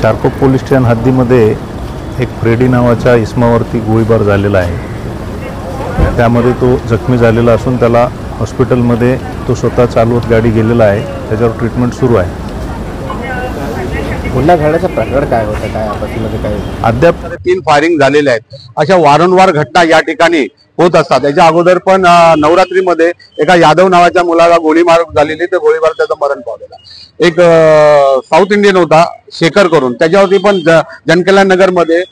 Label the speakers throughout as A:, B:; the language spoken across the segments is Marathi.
A: चारकोप पोलीस स्टेशन हद्दीमध्ये एक फ्रेडी नावाच्या इसमावरती गोळीबार झालेला आहे। त्यामध्ये तो जखमी झालेला असून त्याला हॉस्पिटलमध्ये तो स्वतः चालवत गाडी गेलेला आहे, त्याच्यावर ट्रीटमेंट सुरू आहे।
B: गुन्हा घडण्याचं प्रकरण काय होतं, काय आपत्तीमध्ये काय
A: अद्याप
C: 3 फायरिंग झालेले आहेत। अशा वारंवार घटना या ठिकाणी होत असतात। याच्या अगोदर पण नवरात्रीमध्ये एका यादव नावाच्या मुलाला गोळीबार झालेली, तर गोळीबार त्याचं मरण पावलेला। एक साऊथ इंडियन होता शेखर करून, त्याच्यावरती पण जनकल्याण नगर मध्ये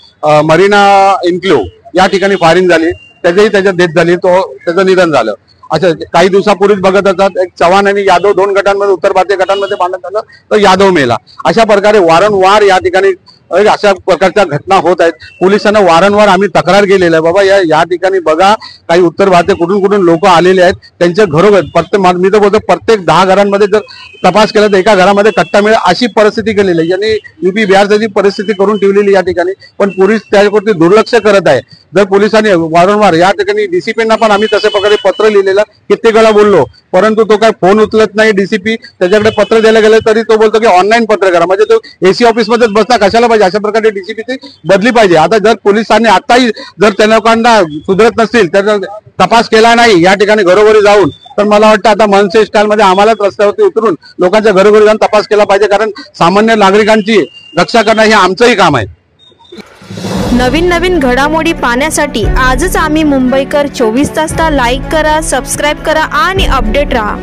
C: मरीना इन्क्लेव्ह या ठिकाणी फायरिंग झाली, त्याच्या डेथ झाली, त्याचं निधन झालं। अच्छा, काही दिवसापूर्वीच बघत असतात एक चव्हाण आणि यादव 2 गटांमध्ये, उत्तर भारतीय गटांमध्ये भांडण झालं, तर यादव मेला। अशा प्रकारे वारंवार या ठिकाणी अशा प्रकारच्या घटना होत आहेत। पोलिसांना वारंवार आम्ही तक्रार केलेली आहे, बाबा या ठिकाणी बघा, काही उत्तर भारतीय कुठून लोक आलेले आहेत, त्यांच्या घरोघर प्रत्येक, मी तर बोलतो प्रत्येक 10 घरांमध्ये जर तपास केला तर एका घरामध्ये कट्टा मिळेल अशी परिस्थिती केलेली आहे। यांनी यूपी बिहारची परिस्थिती करून ठेवलेली या ठिकाणी, पण पोलीस त्यावरती दुर्लक्ष करत आहे। जर पोलिसांनी वारंवार या ठिकाणी डीसीपींना पण आम्ही तशा प्रकारे पत्र लिहिलेलं, कित्येक वेळा बोललो, परंतु तो काय फोन उचलत नाही। डीसीपी त्याच्याकडे पत्र द्यायला गेलं तरी तो बोलतो की ऑनलाईन पत्र करा, म्हणजे तो एसी ऑफिसमध्येच बसता कशाला पाहिजे। अशा प्रकारे डीसीपीची बदली पाहिजे। आता जर पोलिसांनी आताही जर त्या लोकांना सुधरत नसतील, तर तपास केला नाही या ठिकाणी घरोघरी जाऊन, तर मला वाटतं आता मनसे स्टाईलमध्ये आम्हालाच रस्त्यावरती उतरून लोकांच्या घरोघरी जाऊन तपास केला पाहिजे, कारण सामान्य नागरिकांची रक्षा करणं हे आमचंही काम आहे।
D: नवीन घडामोडी पाहण्यासाठी आजच आम्ही मुंबईकर 24 तासला लाईक करा, सबस्क्राईब करा आणि अपडेट रहा।